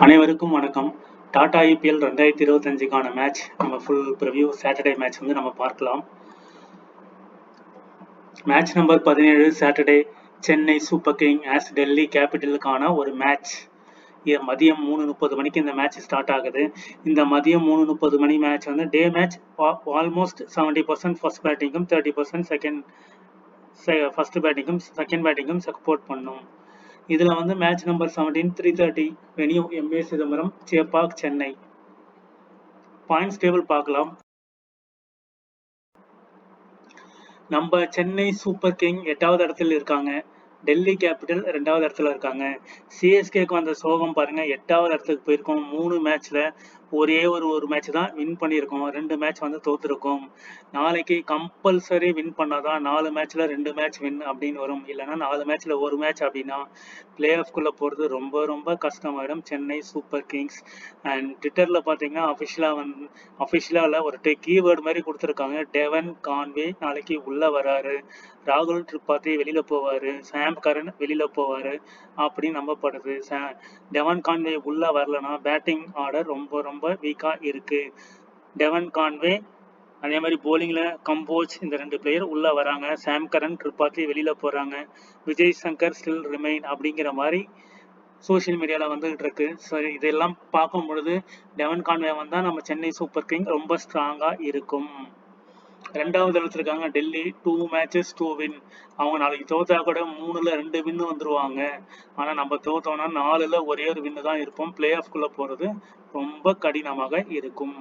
அனைவருக்கும் வணக்கம். Tata IPL 2025க்கான மேட்ச் நம்ம ஃபுல் ப்ரிவ்யூ சாட்டர்டே மேட்ச் வந்து நம்ம பார்க்கலாம். Match number 17 Saturday Chennai super kings Delhi கேபிட்டலுக்கான ஒரு மேட்ச். மதியம் 3:30 மணிக்கு இந்த மேட்ச் ஸ்டார்ட் ஆகுது. இந்த மதியம் 3:30 மணி மேட்ச் வந்து டே மேட்ச். ஆல்மோஸ்ட் 70% ஃபர்ஸ்ட் பேட்டிங்கும் 30% ஃபர்ஸ்ட் பேட்டிங்கும் செகண்ட் பேட்டிங்கும் சப்போர்ட் பண்ணும். இதுல வந்து match number 17 3:30 venue MA Chidambaram, Chepauk, Chennai. Points table பார்க்கலாம். நம்ம சென்னை சூப்பர் கிங் 8வது இடத்துல இருக்காங்க. டெல்லி கேபிட்டல் 2வது இடத்துல இருக்காங்க. சிஎஸ்கேக்கு வந்த சோகம் பாருங்க, 8வது இடத்துக்கு போயிருக்கோம். 3 மேட்ச்ல ஒரே ஒரு மேட்ச் தான் வின் பண்ணியிருக்கோம். 2 மேட்ச் வந்து தோத்துருக்கோம். நாளைக்கு கம்பல்சரி வின் பண்ணாதான் 4 மேட்ச்ல 2 மேட்ச் வின் அப்படின்னு வரும். இல்லைன்னா 4 மேட்ச்ல ஒரு மேட்ச் அப்படின்னா பிளே ஆஃப்குள்ள போறது ரொம்ப ரொம்ப கஷ்டமாயிடும் சென்னை சூப்பர் கிங்ஸ். அண்ட் ட்விட்டர்ல பாத்தீங்கன்னா அஃபிஷியலா ஒரு கீவேர்டு மாதிரி கொடுத்துருக்காங்க. டெவன் கான்வே நாளைக்கு உள்ள வராரு, ராகுல் திரிபாதி வெளியில போவாரு, சாம் கரன் வெளியில போவாரு அப்படின்னு நம்பப்படுது. டெவன் கான்வே உள்ள வரலன்னா பேட்டிங் ஆர்டர் ரொம்ப ரொம்ப வீக்கா இருக்கு. டெவன் கான்வே அதே மாதிரி போலிங்ல கம்போஜ் இந்த 2 பிளேயர் உள்ள வராங்க. சாம் கரன், திரிபாதி வெளியில போறாங்க. விஜய் சங்கர் ஸ்டில் ரிமைன் அப்படிங்கிற மாதிரி சோசியல் மீடியால வந்துகிட்டு இருக்கு. சரி, இதெல்லாம் பார்க்கும் பொழுது டெவன் கான்வே வந்தா நம்ம சென்னை சூப்பர் கிங் ரொம்ப ஸ்ட்ராங்கா இருக்கும். 2வது இடத்துல இருக்காங்க டெல்லி. 2 matches 2 win. அவங்க நாளைக்கு தோத்தா கூட 3ல 2 வின்னு வந்துருவாங்க. ஆனா நம்ம தோத்தோம்னா 4ல ஒரே ஒரு வின்னு தான் இருப்போம். பிளே ஆஃப்குள்ள போறது ரொம்ப கடினமாக இருக்கும்.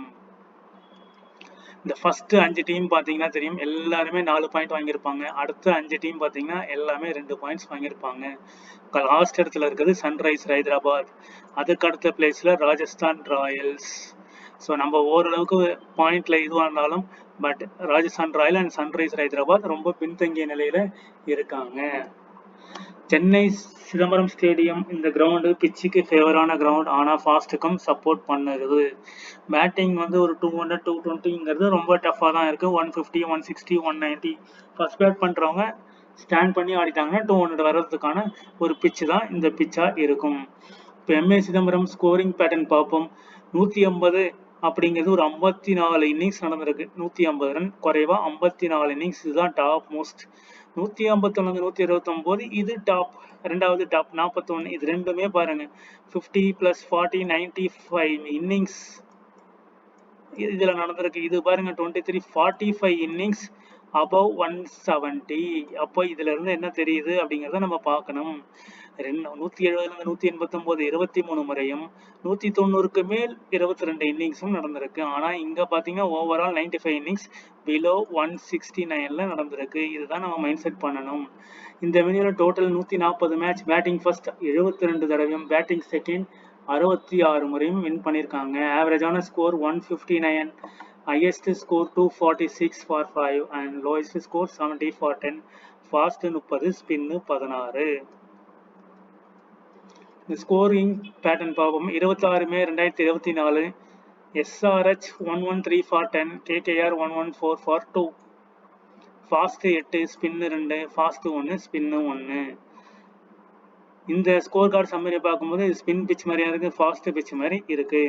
இந்த ஃபர்ஸ்ட் 5 டீம் பாத்தீங்கன்னா தெரியும், எல்லாருமே 4 பாயிண்ட் வாங்கியிருப்பாங்க. அடுத்த 5 டீம் பாத்தீங்கன்னா எல்லாமே 2 பாயிண்ட்ஸ் வாங்கியிருப்பாங்க. லாஸ்ட் இடத்துல இருக்கிறது சன்ரைஸ் ஹைதராபாத். அதுக்கு அடுத்த பிளேஸ்ல ராஜஸ்தான் ராயல்ஸ். ஸோ நம்ம ஓரளவுக்கு பாயிண்ட்ல இதுவாக இருந்தாலும் but Rajasthan Royal and sunrise Hyderabad ரொம்ப பின்தங்கிய நிலையில இருக்காங்க. சென்னை சிதம்பரம் ஸ்டேடியம் இந்த கிரவுண்டு பிச்சுக்கு ஃபேவரான கிரவுண்ட். ஆனால் ஃபாஸ்ட்டுக்கும் சப்போர்ட் பண்ணுறது. பேட்டிங் வந்து ஒரு 200 220ங்கிறது ரொம்ப டஃப்பாக தான் இருக்கு. 150 160 190 ஃபர்ஸ்ட் பேட் பண்றவங்க ஸ்டாண்ட் பண்ணி ஆடிட்டாங்கன்னா 200 வர்றதுக்கான ஒரு பிச்சு தான் இந்த பிச்சா இருக்கும். இப்போ எம்ஏ சிதம்பரம் ஸ்கோரிங் பேட்டர்ன் பார்ப்போம். 150 அப்படிங்கிறது ஒரு 54 இன்னிங்ஸ் நடந்திருக்கு. 150 ரன் குறைவா 54 இன்னிங்ஸ், இதுதான் டாப் மோஸ்ட். 151 129 இது டாப், 2வது டாப் 41. இது ரெண்டுமே பாருங்க 50 + 40 95 இன்னிங்ஸ் இதுல நடந்திருக்கு. இது பாருங்க 23 45 இன்னிங்ஸ் above 170. அப்போ இதுல இருந்து என்ன தெரியுது அப்படிங்கறத நம்ம பார்க்கணும். 170 189 23 முறையும் 190க்கு மேல் 22 இன்னிங்ஸும் நடந்திருக்கு. ஆனா இங்க பாத்தீங்கன்னா ஓவரால் 95 இன்னிங்ஸ் பிலோ 169ல நடந்திருக்கு. இதுதான் நம்ம மைண்ட் செட் பண்ணணும். இந்த வீடியோல டோட்டல் 140 மேட்ச். பேட்டிங் ஃபர்ஸ்ட் 72 தடவையும், பேட்டிங் செகண்ட் 66 முறையும் வின் பண்ணியிருக்காங்க. ஆவரேஜான score 159, highest score 246 for 5 and lowest score 70 for 10. Fast 30, spin 16. Scoring pattern பார்ப்போம். 26 மே 2024 SRH 113 for 10, KKR 114 for 2. Fast 8, spin 2, fast 1, spin 1. இந்த ஸ்கோர் கார்டு சம்மரி பார்க்கும்போது ஸ்பின் பிச் மாதிரியா இருக்கு, fast pitch மாதிரி இருக்கு.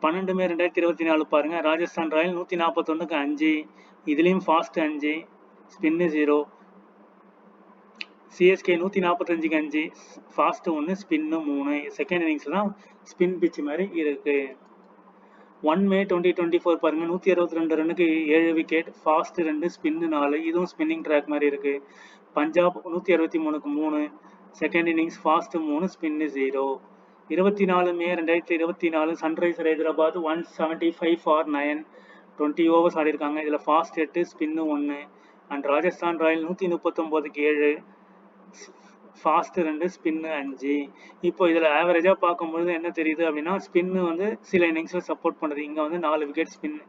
12 மே 2024 பாருங்க, ராஜஸ்தான் ராயல் 141க்கு 5, இதுலயும் ஃபாஸ்ட் 5, ஸ்பின் 0. சிஎஸ்கே 145க்கு 5, ஃபாஸ்ட் 1, ஸ்பின் 3. செகண்ட் இன்னிங்ஸ்ல தான் ஸ்பின் பிச் மாதிரி இருக்கு. 1 மே 2024 பாருங்க, 162 ரன்னுக்கு 7 விக்கெட், ஃபாஸ்ட் 2, ஸ்பின் 4. இதுவும் ஸ்பின்னிங் ட்ராக் மாதிரி இருக்கு. பஞ்சாப் 163க்கு 3, செகண்ட் இன்னிங்ஸ் ஃபாஸ்ட் 3, ஸ்பின் 0. 24 மே 2024 சன்ரைஸ் ஹைதராபாத் 175 for 9, 20 ஓவர்ஸ் ஆடி இருக்காங்க. இதுல fast 8, spin 1. And Rajasthan royal 139க்கு 7, ஃபாஸ்ட் 2, ஸ்பின் 5. இப்போ இதுல ஆவரேஜா பார்க்கும்போது என்ன தெரியுது அப்படின்னா, ஸ்பின் வந்து சில இன்னிங்ஸ்ல சப்போர்ட் பண்ணுது. இங்க வந்து 4 விக்கெட் ஸ்பின்,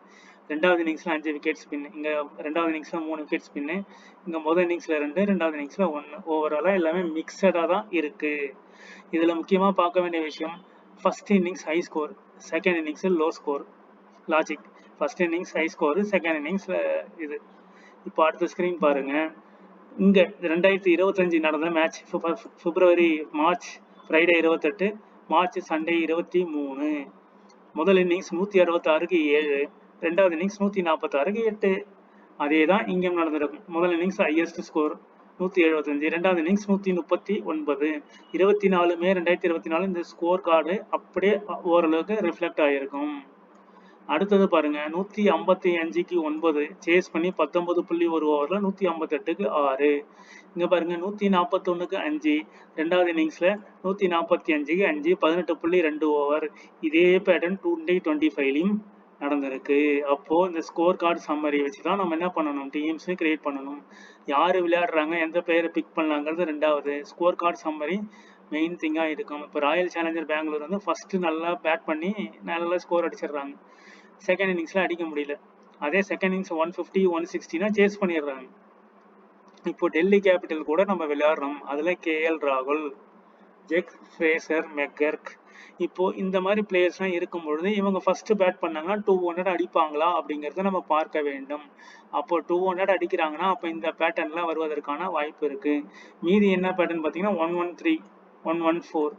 2வது இன்னிங்ஸ்ல 5 விக்கெட் ஸ்பின், இங்க 2வது இன்னிங்ஸ்ல 3 விக்கெட் ஸ்பின், இங்க முதல் இன்னிங்ஸ்ல 2, 2வது இன்னிங்ஸ்ல 1. ஓவராலா எல்லாமே மிக்சடா தான் இருக்கு. இதுல முக்கியமா பார்க்க வேண்டிய விஷயம், first innings high score, second innings low score. Logic, first innings high score, second innings இது. இப்போ அடுத்த ஸ்கிரீன் பாருங்க. இங்க 2025 நடந்த match, March Friday 28 March Sunday 23. முதல் இன்னிங்ஸ் 166க்கு 7, ரெண்டாவது இன்னிங்ஸ் 146க்கு 8. அதே தான் இங்கேயும் நடந்திருக்கும். முதல் இன்னிங்ஸ் ஹையஸ்ட் ஸ்கோர் 175, ரெண்டாவது இன்னிங்ஸ் 139. 24 மே 2024 இந்த ஸ்கோர் கார்டு அப்படியே ஓரளவுக்கு ரிஃப்ளெக்ட் ஆகிருக்கும். அடுத்தது பாருங்க 155க்கு 9 சேஸ் பண்ணி 19.1 ஓவரில் 158க்கு 6. இங்கே பாருங்க 141க்கு 5 ரெண்டாவது இன்னிங்ஸில் 145க்கு 5 18.2 ஓவர். இதே பேட்டர்ன் 2025லையும் நடந்திருக்கு. அப்போ இந்த ஸ்கோர் கார்டு சம்மரி வச்சு தான் நம்ம என்ன பண்ணணும், டீம்ஸ் கிரியேட் பண்ணணும். யார் விளையாடுறாங்க, எந்த பிளேயரை பிக் பண்ணலாங்கிறது ரெண்டாவது. ஸ்கோர் கார்டு சம்மரி மெயின் திங்காக இருக்கும். இப்போ ராயல் சேலஞ்சர் பெங்களூர் வந்து ஃபர்ஸ்ட் நல்லா பேட் பண்ணி நல்லா ஸ்கோர் அடிச்சிடுறாங்க. செகண்ட் இன்னிங்ஸ்ல அடிக்க முடியல. அதே செகண்ட் இன்னிங்ஸ் 150 160னா சேஸ் பண்ணிடுறாங்க. இப்போ டெல்லி கேபிட்டல் கூட நம்ம விளையாடுறோம். அதுல KL ராகுல், ஜெக் ஃப்ரேசர் மெக்கர்க், இப்போ இந்த மாதிரி பிளேயர்ஸ்லாம் இருக்கும் பொழுது இவங்க ஃபர்ஸ்ட் பேட் பண்ணாங்கன்னா 200 அடிப்பாங்களா அப்படிங்கிறத நம்ம பார்க்க வேண்டும். அப்போ 200 அடிக்கிறாங்கன்னா அப்போ இந்த பேட்டர்ன்லாம் வருவதற்கான வாய்ப்பு இருக்கு. மீதி என்ன பேட்டர்ன் பார்த்தீங்கன்னா 113, 114,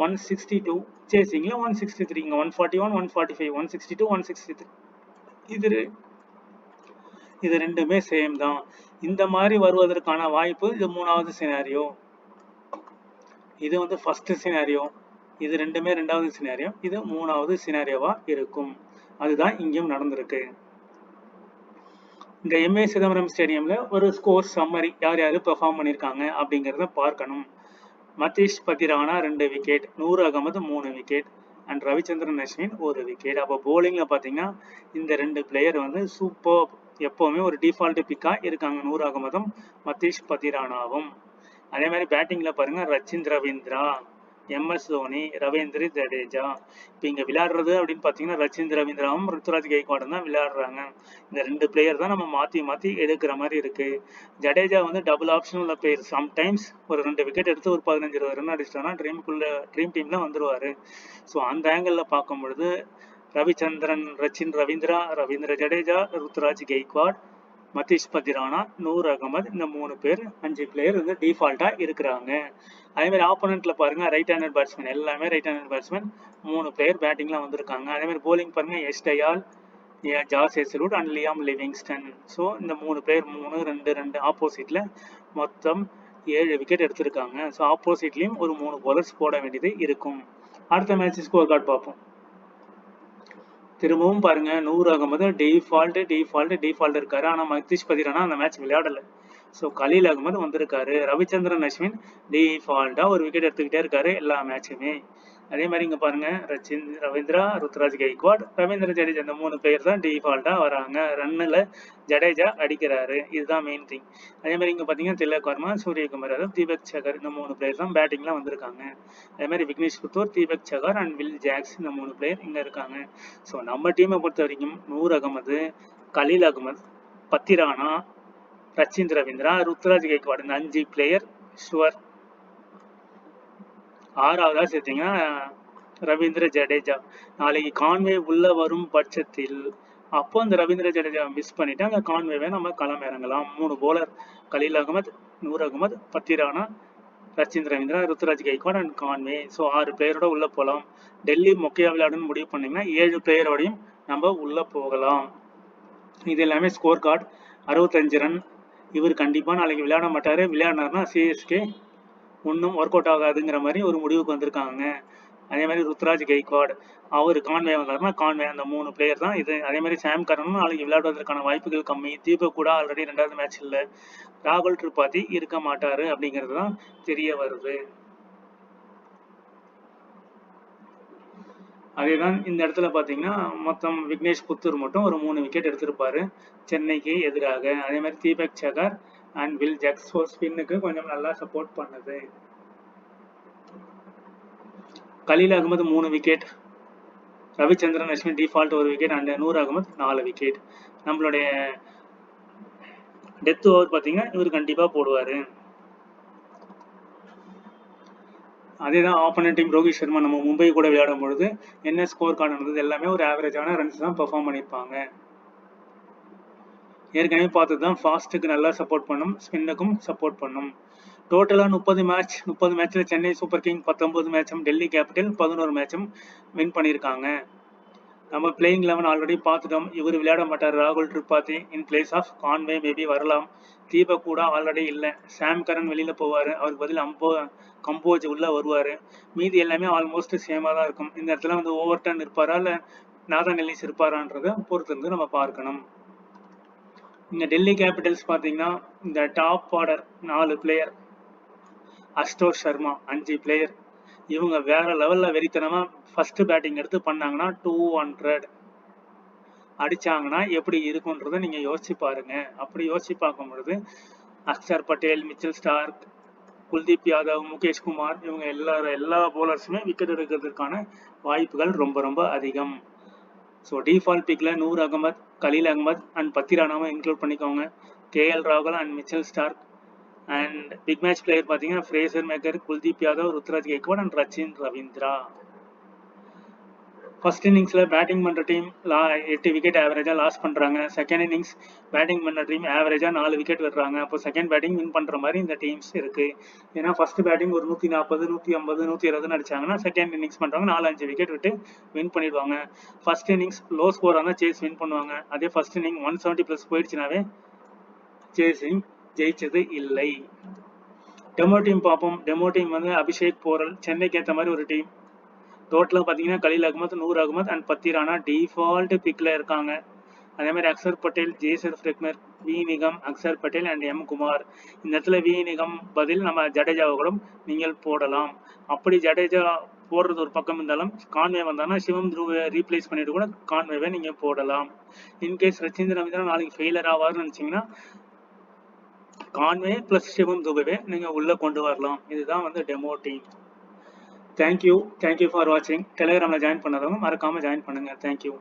162, சேசிங்ல 163, இங்க 141, 145, 162, 163. இது ரெண்டுமே சேம் தான். இந்த மாதிரி வருவதற்கான வாய்ப்பு இது மூணாவது சினாரியோ. இது வந்து ஃபர்ஸ்ட் சினாரியோ, இது ரெண்டுமே ரெண்டாவது சினாரியோ, இது மூணாவது சினாரியோவா இருக்கும். அதுதான் இங்கேயும் நடந்திருக்கு. இந்த MA சிதம்பரம் ஸ்டேடியம்ல ஒரு ஸ்கோர் சம்மரி யார் யாரு பெர்ஃபார்ம் பண்ணியிருக்காங்க அப்படிங்கிறத பார்க்கணும். Matheesh Pathirana 2 wicket, Noor Ahmad 3 wicket and Ravichandran Ashwin 1 wicket. அப்போ போலிங்ல பார்த்தீங்கன்னா இந்த ரெண்டு பிளேயர் வந்து சூப்பர், எப்போவுமே ஒரு டிஃபால்ட் பிக்கா இருக்காங்க, நூர் அகமதும் மதீஷ் பத்திரானாவும். அதே மாதிரி பேட்டிங்ல பாருங்க ரச்சின் ரவீந்திரா, MS தோனி, ரவீந்திர ஜடேஜா. இப்போ இங்கே விளையாடுறது அப்படின்னு பார்த்தீங்கன்னா ரச்சின் ரவீந்திராவும் ருத்துராஜ் கெய்க்வாடும் தான் விளையாடுறாங்க. இந்த ரெண்டு பிளேயர் தான் நம்ம மாற்றி எடுக்கிற மாதிரி இருக்கு. ஜடேஜா வந்து டபுள் ஆப்ஷன் உள்ள பிளேயர். சம்டைம்ஸ் ஒரு 2 விக்கெட் எடுத்து ஒரு 15-20 ரன் அடிச்சிட்டோம்னா ட்ரீம் டீம்ல வந்துருவாரு. ஸோ அந்த ஆங்கிளில் பார்க்கும் பொழுது ரவிச்சந்திரன், ரச்சின் ரவீந்திரா, ரவீந்திர ஜடேஜா, ருத்துராஜ் கெய்க்வாட், மதீஷ் பத்திரானா, நூர் அகமது, இந்த 3 பேர் 5 பிளேயர் வந்து டிஃபால்ட்டா இருக்கிறாங்க. அதே மாதிரி ஆப்போனன்ட்ல பாருங்க ரைட் ஹேண்டட் பேட்ஸ்மேன், எல்லாமே ரைட் ஹேண்டட் பேட்ஸ்மேன் 3 பிளேயர் பேட்டிங்ல வந்திருக்காங்க. அதே மாதிரி போலிங் பாருங்க S டயால், jazz Hazlewood and Liam Livingstone. So இந்த 3 பிளேயர் 3, 2, 2 ஆப்போசிட்ல மொத்தம் 7 விக்கெட் எடுத்திருக்காங்க. ஸோ ஆப்போசிட்லயும் ஒரு 3 bowlers போட வேண்டியது இருக்கும். அடுத்த மேட்ச் ஸ்கோர் கார்டு பார்ப்போம். திரும்பவும் பாருங்க நூர் அகமது டிஃபால்ட் இருக்காரு. ஆனா மதீஷ் பத்திரானா அந்த மேட்ச் விளையாடல. ஸோ கலீல் அகமது வந்திருக்காரு. ரவிச்சந்திரன் அஸ்வின் டிஃபால்ட்டா ஒரு விக்கெட் எடுத்துக்கிட்டே இருக்காரு எல்லா மேட்சுமே. அதே மாதிரி இங்க பாருங்க ரச்சின் ரவீந்திரா, ருத்துராஜ் கெய்க்வாட், ரவீந்திர ஜடேஜா, இந்த 3 பேர் தான் டிஃபால்ட்டா வராங்க. ரன்னுல ஜடேஜா அடிக்கிறாரு, இதுதான் மெயின் திங். அதே மாதிரி இங்க பாத்தீங்கன்னா திலக் வர்மா, சூரியகுமார் யாதவ், தீபக் சகர், இந்த 3 பிளேயர் தான் பேட்டிங்ல வந்திருக்காங்க. அதே மாதிரி விக்னேஷ் புத்தூர், தீபக் சகர் அண்ட் வில் ஜாக்ஸ், இந்த 3 பிளேயர் இங்க இருக்காங்க. ஸோ நம்ம டீமை பொறுத்த வரைக்கும் நூர் அகமது, கலீல் அகமது, பத்திரானா, ரச்சின் ரவீந்திரா, ருத்துராஜ் கெய்க்வாட், இந்த 5 பிளேயர் ஷுவர். 6வதா சேர்த்தீங்கன்னா ரவீந்திர ஜடேஜா. நாளைக்கு கான்வே உள்ள வரும் பட்சத்தில் அப்போ அந்த ரவீந்திர ஜடேஜா மிஸ் பண்ணிட்டு அந்த கான்வேவை நம்ம களம் இறங்கலாம். 3 bowler Khaleel Ahmed, Noor Ahmad, Pathirana, Rachin Ravindra, Ruturaj Gaikwad and Conway. So 6 பிளேயரோட உள்ள போகலாம். டெல்லி மொக்கையா விளையாடுன்னு முடிவு பண்ணீங்கன்னா 7 பிளேயரோடையும் நம்ம உள்ள போகலாம். இது எல்லாமே ஸ்கோர் கார்டு. 65 ரன். இவர் கண்டிப்பா நாளைக்கு விளையாட மாட்டாரு. விளையாடினார்னா CSK ஒன்றும் ஒர்க் அவுட் ஆகாதுங்கிற மாதிரி ஒரு முடிவுக்கு வந்திருக்காங்க. அதே மாதிரி ருத்துராஜ் கெய்க்வாட், அவர் கான்வே வந்தாருன்னா கான்வே, அந்த 3 பிளேயர் தான் இது. அதே மாதிரி சாம் கரனும் நாளைக்கு விளையாடுவதற்கான வாய்ப்புகள் கம்மி. தீபக் கூட ஆல்ரெடி 2வது மேட்ச் இல்லை. ராகுல் திரிபாதி இருக்க மாட்டாரு அப்படிங்கிறது தான் தெரிய வருது. அதேதான் இந்த இடத்துல பாத்தீங்கன்னா மொத்தம் விக்னேஷ் புத்தூர் மட்டும் ஒரு 3 விக்கெட் எடுத்திருப்பாரு சென்னைக்கு எதிராக. அதே மாதிரி தீபக் சகர் அண்ட் வில் ஜாக்ஸ் ஸ்பின்னுக்கு கொஞ்சம் நல்லா சப்போர்ட் பண்ணுது. Khaleel Ahmed 3 wicket, Ravichandran Ashwin default 1 wicket and Noor Ahmad 4 wicket. நம்மளுடைய டெத் ஓவர் பார்த்தீங்கன்னா இவர் கண்டிப்பா போடுவாரு. அதேதான் ஆப்போனன்ட் டீம் ரோஹித் சர்மா நம்ம மும்பை கூட விளையாடும் பொழுது என்ன ஸ்கோர் கார்டு நடந்தது, எல்லாமே ஒரு ஆவரேஜான ரன்ஸ் தான் பெர்ஃபார்ம் பண்ணியிருப்பாங்க. ஏற்கனவே பார்த்து தான் ஃபாஸ்ட்டுக்கு நல்லா சப்போர்ட் பண்ணும், ஸ்பின்னுக்கும் சப்போர்ட் பண்ணும். டோட்டலாக 30 மேட்ச்சில் சென்னை சூப்பர் கிங் 19 மேட்சும் டெல்லி கேபிட்டல் 11 மேட்சும் வின் பண்ணியிருக்காங்க. நம்ம பிளேயிங் 11 ஆல்ரெடி பார்த்துட்டோம். இவர் விளையாட மாட்டார். ராகுல் Tripathi in place of Conway maybe வரலாம். தீபக் கூட ஆல்ரெடி இல்லை. சாம் கரன் வெளியில் போவார். அவருக்கு பதில் கம்போஜ் உள்ளே வருவார். மீதி எல்லாமே ஆல்மோஸ்ட் சேமாக தான் இருக்கும். இந்த இடத்துல வந்து ஓவர்டன் இருப்பாரா இல்லை நாதன் எல்லிஸ் இருப்பாரான்றதை பொறுத்து இருந்து நம்ம பார்க்கணும். இங்கே டெல்லி கேபிட்டல்ஸ் பார்த்தீங்கன்னா இந்த top order 4 player, Ashutosh Sharma 5 player, இவங்க வேற லெவலில் வெறித்தனமா ஃபர்ஸ்ட் பேட்டிங் எடுத்து பண்ணாங்கன்னா 200 அடிச்சாங்கன்னா எப்படி இருக்குன்றதை நீங்கள் யோசிச்சு பாருங்க. அப்படி யோசிச்சு பார்க்கும் பொழுது அக்ஷர் பட்டேல், மிச்சல் ஸ்டார்க், குல்தீப் யாதவ், முகேஷ் குமார் இவங்க எல்லா போலர்ஸுமே விக்கெட் எடுக்கிறதுக்கான வாய்ப்புகள் ரொம்ப ரொம்ப அதிகம். ஸோ டிஃபால்ட் பிக்கில் நூர் அகமத், கலீல் அகமத் அண்ட் பத்திரானாவை இன்க்ளூட் பண்ணிக்கோங்க. கேஎல் ராகுல் and Mitchell Starc. And pick match player பார்த்தீங்கன்னா Fraser McGurk, Kuldeep Yadav, Ruturaj Gaikwad and Rachin Ravindra. First இன்னிங்ஸில் பேட்டிங் பண்ணுற டீம் 8 விக்கெட் ஆவரேஜாக லாஸ் பண்ணுறாங்க. செகண்ட் இன்னிங்ஸ் பேட்டிங் பண்ணுற டீம் ஆவரேஜாக 4 விக்கெட் விடுறாங்க. அப்போ செகண்ட் பேட்டிங் வின் பண்ணுற மாதிரி இந்த டீம்ஸ் இருக்குது. ஏன்னா ஃபர்ஸ்ட் பேட்டிங் ஒரு 140, 150, 120 அடிச்சாங்கன்னா செகண்ட் இன்னிங்ஸ் பண்ணுறாங்க 4-5 விக்கெட் விட்டு வின் பண்ணிடுவாங்க. ஃபர்ஸ்ட் இன்னிங்ஸ் லோ ஸ்கோராக இருந்தால் சேஸ் வின் பண்ணுவாங்க. அதே ஃபர்ஸ்ட் இன்னிங் 170+ போயிடுச்சுனாவே சேசிங் ஜெயிச்சது இல்லை. டெமோ டீம் பார்ப்போம். டெமோ டீம் வந்து அபிஷேக் போரல், சென்னைக்கு ஏற்ற மாதிரி ஒரு டீம். டோட்டலாக பார்த்தீங்கன்னா கலீல் அகமத், நூர் அகமத் அண்ட் பத்திரானா டிஃபால்ட் பிக்கில் இருக்காங்க. அதே மாதிரி அக்ஷர் பட்டேல், ஜேசர் ஃப்ரெக்னர், V Nigam, Axar Patel and M Kumar. இந்த இடத்துல வி நிகம் பதில் நம்ம ஜடேஜாவை கூட நீங்கள் போடலாம். அப்படி ஜடேஜா போடுறது ஒரு பக்கம் இருந்தாலும் கான்வே வந்தாங்கன்னா சிவம் துருவை ரீப்ளேஸ் பண்ணிட்டு கூட கான்வேவை நீங்கள் போடலாம். இன்கேஸ் ரச்சின் ரவீந்திரா நாளைக்கு ஃபெயிலர் ஆவார்னு நினச்சிங்கன்னா கான்வே ப்ளஸ் சிவம் துருவை நீங்கள் உள்ளே கொண்டு வரலாம். இதுதான் வந்து டெமோ டீம். தேங்க்யூ ஃபார் வாட்சிங். டெலிகிராமில் ஜாயின் பண்ணாதவங்க மறக்காமல் ஜாயின் பண்ணுங்கள். தேங்க்யூ.